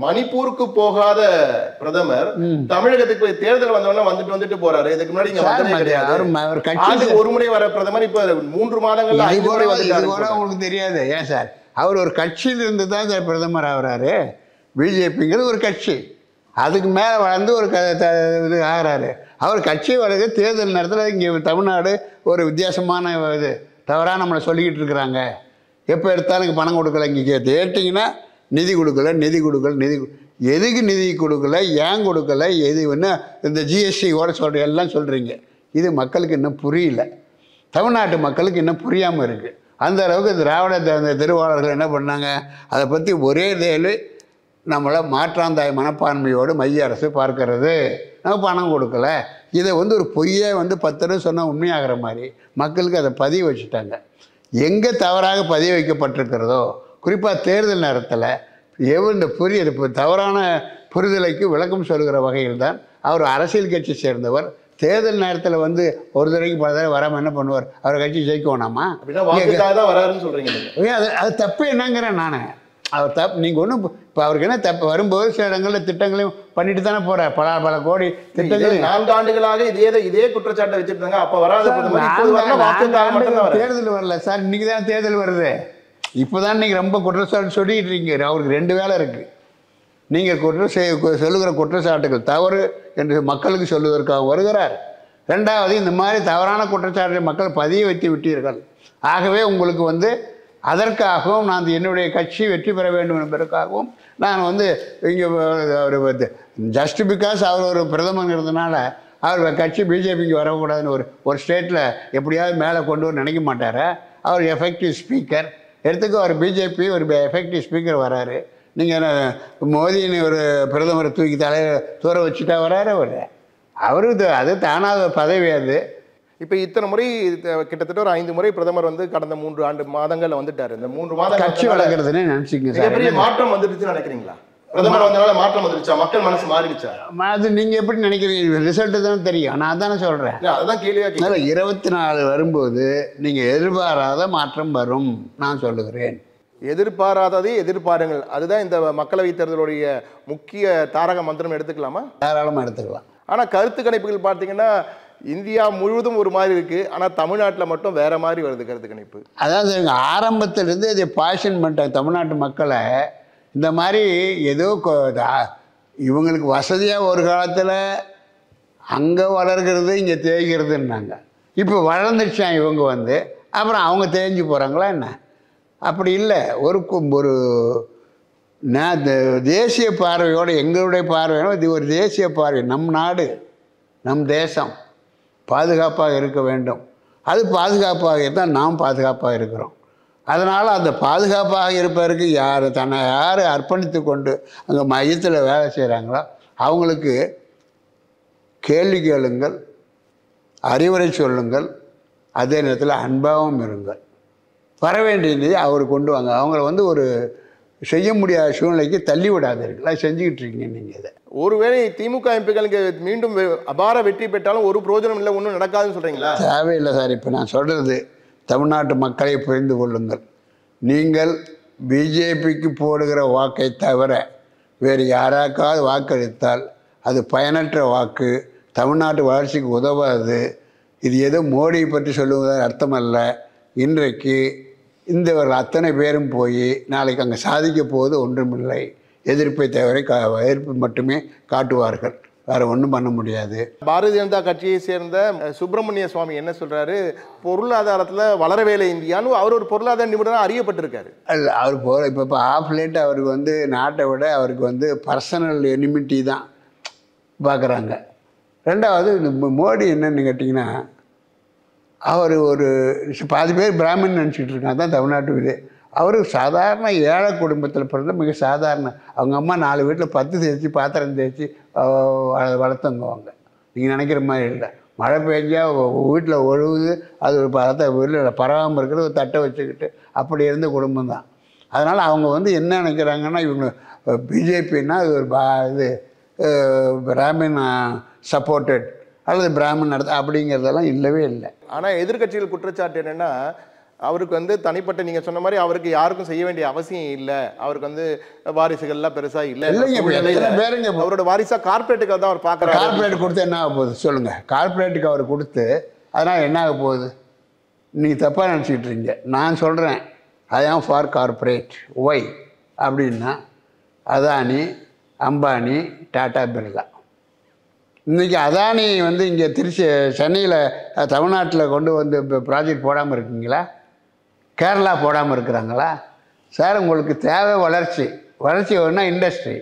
மணிப்பூருக்கு போகாத பிரதமர் தமிழகத்துக்கு போய் தேர்தல் வந்தவன வந்துட்டு போறாரு. இதுக்கு முன்னாடி இங்க வந்ததே கிடையாது. ஒரு முறை வர பிரதமர் இப்ப 3 மாதங்கள்ல 5 முறை வந்துட்டாரு. உங்களுக்கு தெரியாது ஏன் சார்? அவர் ஒரு கட்சியில இருந்து தான் சார் பிரதமர் ஆகிறாரு. பிஜேபிங்கிறது ஒரு கட்சி, அதுக்கு மேலே வளர்ந்து ஒரு இது ஆகிறாரு. அவர் கட்சி வளர்ந்து தேர்தல் நேரத்தில் இங்கே தமிழ்நாடு ஒரு வித்தியாசமான இது தவறாக நம்மளை சொல்லிக்கிட்டு இருக்கிறாங்க. எப்போ எடுத்தாலும் இங்கே பணம் கொடுக்கல, இங்கே கேட்டிங்கன்னா நிதி கொடுக்கல, எதுக்கு நிதி கொடுக்கல, ஏன் கொடுக்கல, எது என்ன இந்த ஜிஎஸ்டியோட சொல்கிற எல்லாம் சொல்கிறீங்க. இது மக்களுக்கு இன்னும் புரியல, தமிழ்நாட்டு மக்களுக்கு இன்னும் புரியாமல் இருக்குது. அந்த அளவுக்கு திராவிட திருவாளர்கள் என்ன பண்ணாங்க, அதை பற்றி ஒரே தேவை நம்மளை மாற்றாந்தாய் மனப்பான்மையோடு மைய அரசு பார்க்கறது. நம்ம பணம் கொடுக்கல, இதை ஒரு பொய்யை 10 ரூபா சொன்னால் உண்மையாகிற மாதிரி மக்களுக்கு அதை பதிவு வச்சுட்டாங்க. எங்கே தவறாக பதிவு வைக்கப்பட்டிருக்கிறதோ, குறிப்பாக தேர்தல் நேரத்தில் இந்த தவறான புரிதலுக்கு விளக்கம் சொல்கிற வகையில் தான் அவர் அரசியல் கட்சி சேர்ந்தவர். தேர்தல் நேரத்தில் ஒரு தடவைக்கு பல தடவை வராமல் என்ன பண்ணுவார்? அவர் கட்சி ஜெயிக்க வேணாமா? அது தப்பு என்னங்கிறேன் நான். அவர் தப்பு நீங்கள் ஒன்றும் இப்போ அவருக்கு என்ன தப்பு? வரும்போது சில இடங்களில் திட்டங்களையும் பண்ணிட்டு தானே போகிறார். பல கோடி திட்டங்கள் 4 ஆண்டுகளாக இதே குற்றச்சாட்டை வச்சுருந்தாங்க. அப்போ வராத தேர்தல் வரல சார், இன்னைக்கு தான் தேர்தல் வருது. இப்போ தான் நீங்கள் ரொம்ப குற்றச்சாட்டு சொல்லிக்கிட்டு இருக்கீங்க. அவருக்கு 2 வேலை இருக்குது. நீங்கள் சொல்லுகிற குற்றச்சாட்டுகள் தவறு என்று மக்களுக்கு சொல்லுவதற்காக வருகிறார். 2வது இந்த மாதிரி தவறான குற்றச்சாட்டை மக்கள் பதிய வைத்து விட்டீர்கள். ஆகவே உங்களுக்கு அதற்காகவும் நான் என்னுடைய கட்சி வெற்றி பெற வேண்டும் என்பதற்காகவும் நான் இங்கே அவர் ஜஸ்ட் பிகாஸ் அவர் ஒரு பிரதமங்கிறதுனால அவர் கட்சி பிஜேபிக்கு வரக்கூடாதுன்னு ஒரு ஸ்டேட்டில் எப்படியாவது மேலே கொண்டு வர நினைக்க மாட்டார். அவர் எஃபெக்டிவ் ஸ்பீக்கர் எடுத்துக்க, அவர் பிஜேபி ஒரு எஃபெக்டிவ் ஸ்பீக்கர் வராரு. நீங்கள் மோதின்னு ஒரு பிரதமரை தூக்கி தலையில் தூர வச்சுட்டா வராரு அவரு அது தானாக பதவி. அது இப்போ இத்தனை முறை கிட்டத்தட்ட ஒரு 5 முறை பிரதமர் கடந்த 3 மாதங்கள்ல வந்துட்டாரு. இந்த 3 மாதம் கட்சி வளர்க்குறதுன்னு நினச்சிங்க. பெரிய மாற்றம் வந்துருச்சுன்னு நினைக்கிறீங்களா? பிரதமர் வந்தனால மாற்றம் வந்துருச்சா? மக்கள் மனசு மாறிடுச்சா? அது நீங்கள் எப்படி நினைக்கிறீங்க? ரிசல்ட்டு தான் தெரியும். நான் தானே சொல்கிறேன். அதுதான் கேள்வியாக 24 வரும்போது நீங்கள் எதிர்பாராத மாற்றம் வரும் நான் சொல்லுகிறேன். எதிர்பாராததை எதிர்பாருங்கள், அதுதான் இந்த மக்களவை தேர்தலுடைய முக்கிய தாரக மந்திரம். எடுத்துக்கலாமா? தாராளமாக எடுத்துக்கலாம். ஆனால் கருத்து கணிப்புகள் பார்த்தீங்கன்னா இந்தியா முழுவதும் ஒரு மாதிரி இருக்குது, ஆனால் தமிழ்நாட்டில் மட்டும் வேற மாதிரி வருது கருத்து கணிப்பு. அதாவது ஆரம்பத்திலேருந்து இதை பாஷன் பண்ணிட்டாங்க தமிழ்நாட்டு மக்களை. இந்த மாதிரி ஏதோ இவங்களுக்கு வசதியாக ஒரு காலத்தில் அங்கே வளர்கிறது இங்கே தேய்கிறதுன்னாங்க. இப்போ வளர்ந்துச்சான் இவங்க அப்புறம் அவங்க தேய்ஞ்சி போகிறாங்களா என்ன? அப்படி இல்லை. ஒரு தேசிய பார்வையோடு எங்களுடைய பார்வையோட இது ஒரு தேசிய பார்வை. நம் நாடு, நம் தேசம் பாதுகாப்பாக இருக்க வேண்டும். அது பாதுகாப்பாக தான் நாம் பாதுகாப்பாக இருக்கிறோம். அதனால் அந்த பாதுகாப்பாக இருப்பதற்கு யார் அர்ப்பணித்து கொண்டு அங்கே மையத்தில் வேலை செய்கிறாங்களோ அவங்களுக்கு கேள்வி கேளுங்கள், அறிவுரை சொல்லுங்கள், அதே நேரத்தில் அன்பாகவும் இருங்கள். வர வேண்டியது அவர் கொண்டு வாங்க. அவங்கள ஒரு செய்ய முடியாத சூழ்நிலைக்கு தள்ளி விடாதீர்கள். அது செஞ்சுக்கிட்டு இருக்கீங்க நீங்கள். இதை ஒருவேளை திமுக எம்பிக்களுக்கு மீண்டும் அபார வெற்றி பெற்றாலும் ஒரு பிரயோஜனம் இல்லை, ஒன்றும் நடக்காதுன்னு சொல்கிறீங்களா? தேவையில்லை சார். இப்போ நான் சொல்கிறது தமிழ்நாட்டு மக்களை புரிந்து கொள்ளுங்கள். நீங்கள் பிஜேபிக்கு போடுகிற வாக்கை தவிர வேறு யாராக்காவது வாக்களித்தால் அது பயனற்ற வாக்கு, தமிழ்நாட்டு வளர்ச்சிக்கு உதவாது. இது ஏதோ மோடியை பற்றி சொல்லுவதாக அர்த்தமல்ல. இன்றைக்கு இந்தவர்கள் அத்தனை பேரும் போய் நாளைக்கு அங்கே சாதிக்க போவது ஒன்றுமில்லை. எதிர்ப்பை தவிர எதிர்ப்பு மட்டுமே காட்டுவார்கள், வேறு ஒன்றும் பண்ண முடியாது. பாரதிய ஜனதா கட்சியை சேர்ந்த சுப்பிரமணிய சுவாமி என்ன சொல்கிறாரு? பொருளாதாரத்தில் வளரவேலை இந்தியான்னு அவர் ஒரு பொருளாதார நிபுணராக அறியப்பட்டிருக்காரு. இல்லை, அவர் இப்போ ஆஃப் லேட் அவருக்கு நாட்டை விட அவருக்கு பர்சனல் எனிமிட்டி தான் பார்க்குறாங்க. 2வது மோடி என்னன்னு கேட்டிங்கன்னா, அவர் ஒரு பாதி பேர் பிராமின் நினச்சிட்டு இருக்காங்க தான் தமிழ்நாட்டு இது. அவர் சாதாரண ஏழை குடும்பத்தில் பிறந்த மிக சாதாரண, அவங்க அம்மா 4 வீட்டில் 10 தேய்ச்சி பாத்திரம் தேய்ச்சி வளர்த்தவங்க. நீங்கள் நினைக்கிற மாதிரி இல்லை. மழை பெஞ்சா வீட்டில் ஒழுகுது, அது ஒரு வீட்டில் பரவாமல் இருக்கிற ஒரு தட்டை வச்சுக்கிட்டு அப்படி இருந்த குடும்பம் தான். அதனால் அவங்க என்ன நினைக்கிறாங்கன்னா, இவங்க பிஜேபின்னா அது ஒரு இது பிராமின் சப்போர்ட்டட் அல்லது பிராமன் நடத்த அப்படிங்கிறதெல்லாம் இல்லவே இல்லை. ஆனால் எதிர்கட்சிகள் குற்றச்சாட்டு என்னென்னா, அவருக்கு வந்து தனிப்பட்ட நீங்க சொன்ன மாதிரி அவருக்கு யாருக்கும் செய்ய வேண்டிய அவசியம் இல்ல, அவருக்கு வந்து வாரிசுகள்லாம் பெருசா இல்ல, அவரோட வாரிசா கார்பரேட்டுக்கு தான் அவர் பார்க்குறாரு. கார்பரேட் கொடுத்து என்ன ஆக போகுது சொல்லுங்க? கார்பரேட்டுக்கு அவர் கொடுத்து அதனால் என்ன ஆக போகுது? நீ தப்பாக நினச்சிக்கிட்டு இருக்கீங்க. நான் சொல்கிறேன் ஐ ஆம் ஃபார் கார்பரேட். ஒய் அப்படின்னா அதானி, அம்பானி, டாடா, பிர்லா. இன்றைக்கி அதானி வந்து இங்கே திருச்சி சென்னையில் தமிழ்நாட்டில் கொண்டு வந்து இப்போ ப்ராஜெக்ட் போடாமல் இருக்கீங்களா? கேரளா போடாமல் இருக்கிறாங்களா? சார் உங்களுக்கு தேவை வளர்ச்சி. வளர்ச்சி வேணும்னா இண்டஸ்ட்ரி.